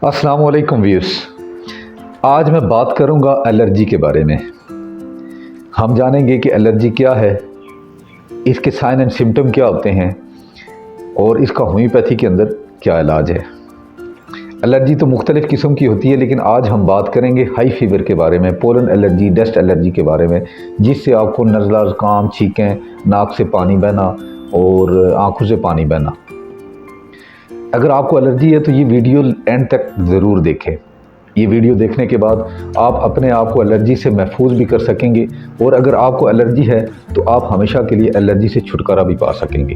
अस्सलाम वालेकुम व्यूअर्स। आज मैं बात करूंगा एलर्जी के बारे में। हम जानेंगे कि एलर्जी क्या है, इसके साइन एंड सिम्टम क्या होते हैं और इसका होम्योपैथी के अंदर क्या इलाज है। एलर्जी तो मुख्तलिफ़ किस्म की होती है, लेकिन आज हम बात करेंगे हाई फीवर के बारे में, पोलन एलर्जी, डस्ट एलर्जी के बारे में, जिससे आपको नज़ला, ज़ुकाम, छींकें, नाक से पानी बहना और आँखों से पानी बहना। अगर आपको एलर्जी है तो ये वीडियो एंड तक ज़रूर देखें। ये वीडियो देखने के बाद आप अपने आप को एलर्जी से महफूज भी कर सकेंगे और अगर आपको एलर्जी है तो आप हमेशा के लिए एलर्जी से छुटकारा भी पा सकेंगे।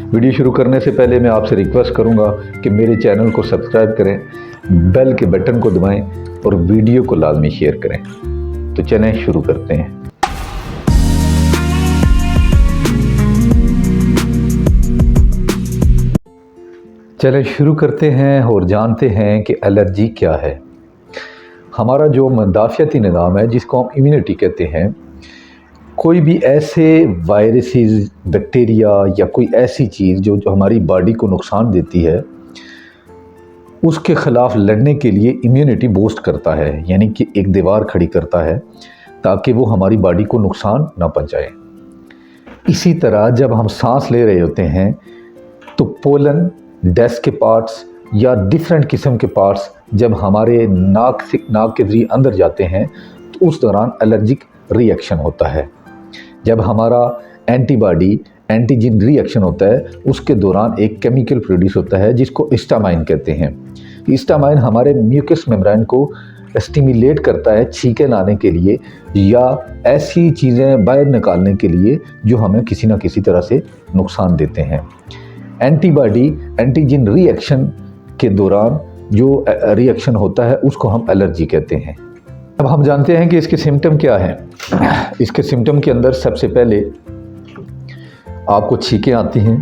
वीडियो शुरू करने से पहले मैं आपसे रिक्वेस्ट करूंगा कि मेरे चैनल को सब्सक्राइब करें, बेल के बटन को दबाएं और वीडियो को लाजमी शेयर करें। तो चलें शुरू करते हैं। चलें शुरू करते हैं और जानते हैं कि एलर्जी क्या है। हमारा जो मदाफ़ियती निज़ाम है, जिसको हम इम्यूनिटी कहते हैं, कोई भी ऐसे वायरसेस, बैक्टीरिया या कोई ऐसी चीज़ जो हमारी बॉडी को नुकसान देती है, उसके ख़िलाफ़ लड़ने के लिए इम्यूनिटी बूस्ट करता है, यानी कि एक दीवार खड़ी करता है ताकि वो हमारी बॉडी को नुकसान ना पहुँचाए। इसी तरह जब हम सांस ले रहे होते हैं तो पोलन, डस्ट के पार्ट्स या डिफरेंट किस्म के पार्ट्स जब हमारे नाक के ज़रिए अंदर जाते हैं तो उस दौरान एलर्जिक रिएक्शन होता है। जब हमारा एंटीबॉडी एंटीजन रिएक्शन होता है, उसके दौरान एक केमिकल प्रोड्यूस होता है जिसको हिस्टामाइन कहते हैं। हिस्टामाइन हमारे म्यूकस मेम्ब्रेन को स्टिमुलेट करता है छींके लाने के लिए या ऐसी चीज़ें बाहर निकालने के लिए जो हमें किसी न किसी तरह से नुकसान देते हैं। एंटीबॉडी एंटीजन रिएक्शन के दौरान जो रिएक्शन होता है उसको हम एलर्जी कहते हैं। अब हम जानते हैं कि इसके सिम्टम क्या हैं। इसके सिम्टम के अंदर सबसे पहले आपको छींकें आती हैं।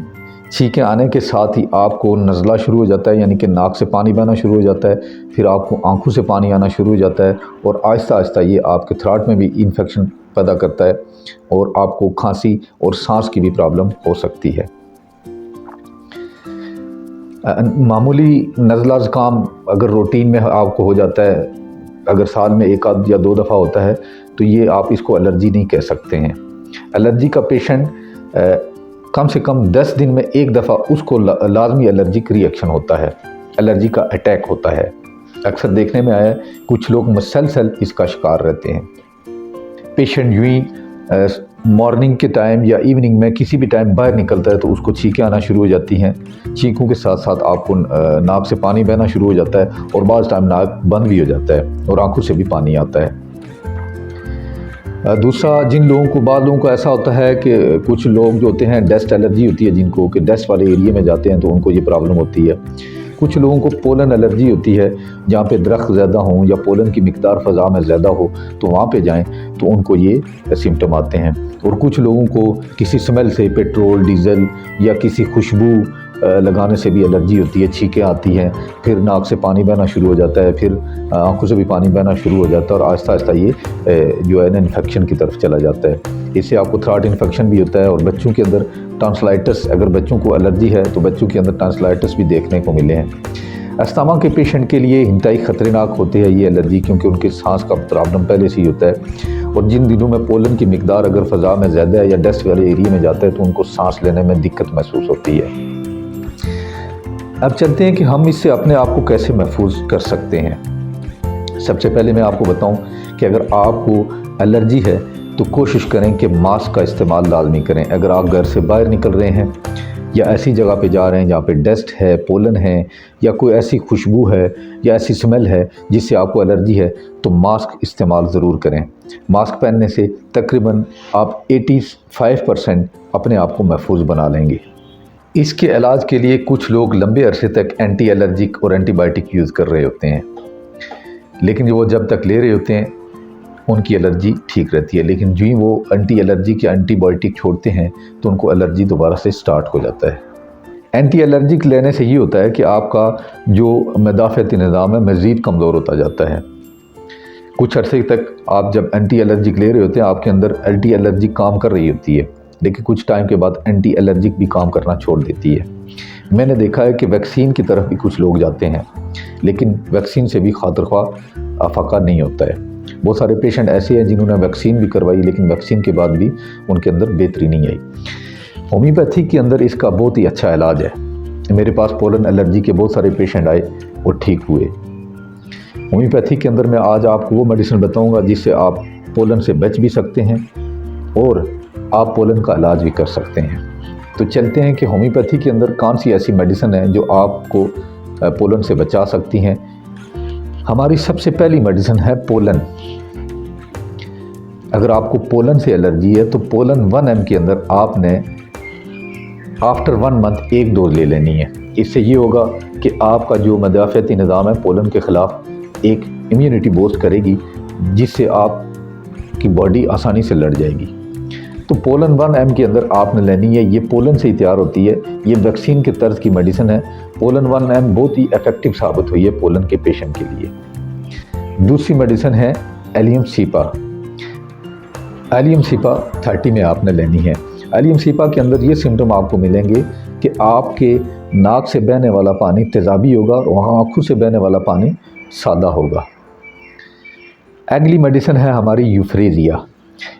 छींकें आने के साथ ही आपको नज़ला शुरू हो जाता है, यानी कि नाक से पानी बहना शुरू हो जाता है, फिर आपको आंखों से पानी आना शुरू हो जाता है और आहिस्ता आहिस्ता ये आपके थ्रोट में भी इन्फेक्शन पैदा करता है और आपको खांसी और सांस की भी प्रॉब्लम हो सकती है। मामूली नज़ला ज़ुकाम अगर रूटीन में आपको हो जाता है, अगर साल में एक आध या दो दफ़ा होता है, तो ये आप इसको एलर्जी नहीं कह सकते हैं। एलर्जी का पेशेंट कम से कम 10 दिन में एक दफ़ा उसको लाजमी एलर्जिक रिएक्शन होता है, एलर्जी का अटैक होता है। अक्सर देखने में आया कुछ लोग मुसलसल इसका शिकार रहते हैं। पेशेंट यूँ ही मॉर्निंग के टाइम या इवनिंग में किसी भी टाइम बाहर निकलता है तो उसको छींकें आना शुरू हो जाती हैं। छींकों के साथ साथ आपको नाक से पानी बहना शुरू हो जाता है और बाज़ टाइम नाक बंद भी हो जाता है और आंखों से भी पानी आता है। दूसरा, बाद लोगों को ऐसा होता है कि कुछ लोग जो होते हैं डस्ट एलर्जी होती है जिनको, कि डस्ट वाले एरिया में जाते हैं तो उनको ये प्रॉब्लम होती है। कुछ लोगों को पोलन एलर्जी होती है, जहाँ पे दरख्त ज़्यादा हों या पोलन की मिकदार फ़ज़ा में ज़्यादा हो तो वहाँ पे जाएं तो उनको ये सिम्टम आते हैं। और कुछ लोगों को किसी स्मेल से, पेट्रोल, डीज़ल या किसी खुशबू लगाने से भी एलर्जी होती है, छींकें आती हैं, फिर नाक से पानी बहना शुरू हो जाता है, फिर आंखों से भी पानी बहना शुरू हो जाता है और आहिस्ता आहिस्ता ये जो है ना इन्फेक्शन की तरफ चला जाता है। इससे आपको थ्रोट इन्फेक्शन भी होता है और बच्चों के अंदर टॉन्सिलाइटिस, अगर बच्चों को एलर्जी है तो बच्चों के अंदर टॉन्सिलाइटिस भी देखने को मिले हैं। अस्थमा के पेशेंट के लिए इंतहाई ख़तरनाक होती है ये एलर्जी, क्योंकि उनके सांस का प्रॉब्लम पहले से ही होता है और जिन दिनों में पोलन की मिकदार अगर फ़ज़ा में ज़्यादा है या डस्ट वाले एरिया में जाता है तो उनको सांस लेने में दिक्कत महसूस होती है। अब चलते हैं कि हम इससे अपने आप को कैसे महफूज कर सकते हैं। सबसे पहले मैं आपको बताऊं कि अगर आपको एलर्जी है तो कोशिश करें कि मास्क का इस्तेमाल लाजमी करें। अगर आप घर से बाहर निकल रहे हैं या ऐसी जगह पे जा रहे हैं जहाँ पे डस्ट है, पोलन है या कोई ऐसी खुशबू है या ऐसी स्मेल है जिससे आपको एलर्जी है, तो मास्क इस्तेमाल ज़रूर करें। मास्क पहनने से तकरीबन आप 85% अपने आप को महफूज बना लेंगे। इसके इलाज के लिए कुछ लोग लंबे अरसे तक एंटी एलर्जिक और एंटीबायोटिक यूज़ कर रहे होते हैं, लेकिन वो जब तक ले रहे होते हैं उनकी एलर्जी ठीक रहती है, लेकिन जो ही वो एंटी एलर्जिक या एंटीबायोटिक छोड़ते हैं तो उनको एलर्जी दोबारा से स्टार्ट हो जाता है। एंटी एलर्जिक लेने से ये होता है कि आपका जो मदाफ़ियती निज़ाम है मज़ीद कमज़ोर होता जाता है। कुछ अरसे तक आप जब एंटी एलर्जिक ले रहे होते हैं आपके अंदर एंटी एलर्जिक काम कर रही होती है, लेकिन कुछ टाइम के बाद एंटी एलर्जिक भी काम करना छोड़ देती है। मैंने देखा है कि वैक्सीन की तरफ भी कुछ लोग जाते हैं, लेकिन वैक्सीन से भी खातिर-ख्वाह अफाका नहीं होता है। बहुत सारे पेशेंट ऐसे हैं जिन्होंने वैक्सीन भी करवाई, लेकिन वैक्सीन के बाद भी उनके अंदर बेहतरी नहीं आई। होम्योपैथी के अंदर इसका बहुत ही अच्छा इलाज है। मेरे पास पोलन एलर्जी के बहुत सारे पेशेंट आए और ठीक हुए। होम्योपैथी के अंदर मैं आज आपको वो मेडिसिन बताऊंगा जिससे आप पोलन से बच भी सकते हैं और आप पोलन का इलाज भी कर सकते हैं। तो चलते हैं कि होम्योपैथी के अंदर कौन सी ऐसी मेडिसिन है जो आपको पोलन से बचा सकती हैं। हमारी सबसे पहली मेडिसिन है पोलन। अगर आपको पोलन से एलर्जी है तो पोलन 1 mg के अंदर आपने आफ्टर 1 मंथ 1 डोज ले लेनी है। इससे ये होगा कि आपका जो मदाफ़ती निज़ाम है पोलन के ख़िलाफ़ एक इम्यूनिटी बूस्ट करेगी, जिससे आपकी बॉडी आसानी से लड़ जाएगी। तो पोलन 1 mg के अंदर आपने लेनी है। ये पोलन से ही तैयार होती है। ये वैक्सीन के तर्ज की मेडिसिन है। पोलन 1 mg बहुत ही इफ़ेक्टिव साबित हुई है पोलन के पेशेंट के लिए। दूसरी मेडिसिन है एलियम सीपा। एलियम सीपा 30 में आपने लेनी है। एलियम सीपा के अंदर ये सिम्टम आपको मिलेंगे कि आपके नाक से बहने वाला पानी तेज़ाबी होगा और वहाँ आँखों से बहने वाला पानी सादा होगा। अगली मेडिसिन है हमारी यूफ्रेरिया।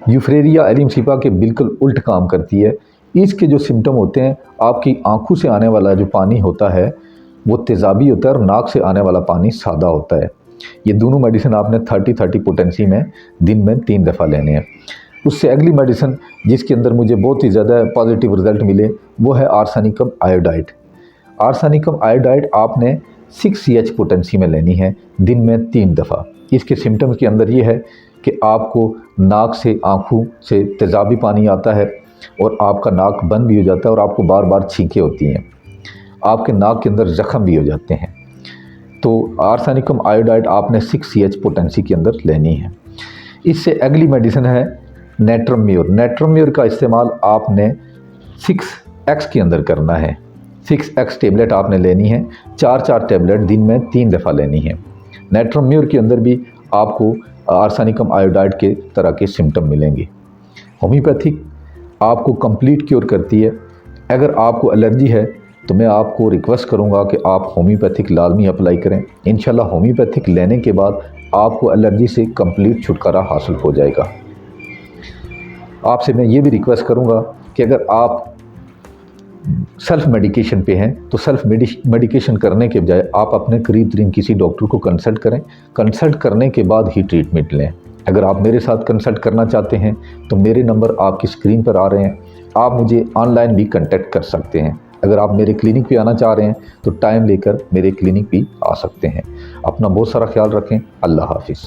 यूफ्रेरिया एलियम सीपा के बिल्कुल उल्ट काम करती है। इसके जो सिम्टम होते हैं, आपकी आँखों से आने वाला जो पानी होता है वो तेज़ाबी होता है और नाक से आने वाला पानी सादा होता है। ये दोनों मेडिसिन आपने 30-30 पोटेंसी में दिन में 3 दफ़ा लेने हैं। उससे अगली मेडिसिन जिसके अंदर मुझे बहुत ही ज़्यादा पॉजिटिव रिज़ल्ट मिले वो है आर्सेनिकम आयोडाइड। आर्सेनिकम आयोडाइड आपने 6 CH पोटेंसी में लेनी है दिन में 3 दफ़ा। इसके सिम्टम्स के अंदर ये है कि आपको नाक से आँखों से तेज़ाबी पानी आता है और आपका नाक बंद भी हो जाता है और आपको बार बार छींकें होती हैं। आपके नाक के अंदर ज़ख़म भी हो जाते हैं। तो आर्सेनिकम आयोडाइड आपने 6 CH पोटेंसी के अंदर लेनी है। इससे अगली मेडिसिन है नेट्रम्योर। नेट्रम्योर का इस्तेमाल आपने 6x के अंदर करना है। 6x टेबलेट आपने लेनी है। 4-4 टेबलेट दिन में 3 दफ़ा लेनी है। नेट्रम्योर के अंदर भी आपको आर्सेनिकम आयोडाइड के तरह के सिम्टम मिलेंगे। होम्योपैथिक आपको कंप्लीट क्योर करती है। अगर आपको एलर्जी है तो मैं आपको रिक्वेस्ट करूंगा कि आप होम्योपैथिक लाजमी अप्लाई करें। इंशाल्लाह होम्योपैथिक लेने के बाद आपको एलर्जी से कंप्लीट छुटकारा हासिल हो जाएगा। आपसे मैं ये भी रिक्वेस्ट करूंगा कि अगर आप सेल्फ मेडिकेशन पे हैं तो सेल्फ मेडिकेशन करने के बजाय आप अपने करीब तरीन किसी डॉक्टर को कंसल्ट करें। कंसल्ट करने के बाद ही ट्रीटमेंट लें। अगर आप मेरे साथ कंसल्ट करना चाहते हैं तो मेरे नंबर आपकी स्क्रीन पर आ रहे हैं। आप मुझे ऑनलाइन भी कांटेक्ट कर सकते हैं। अगर आप मेरे क्लिनिक पे आना चाह रहे हैं तो टाइम लेकर मेरे क्लिनिक भी आ सकते हैं। अपना बहुत सारा ख्याल रखें। अल्लाह हाफिज़।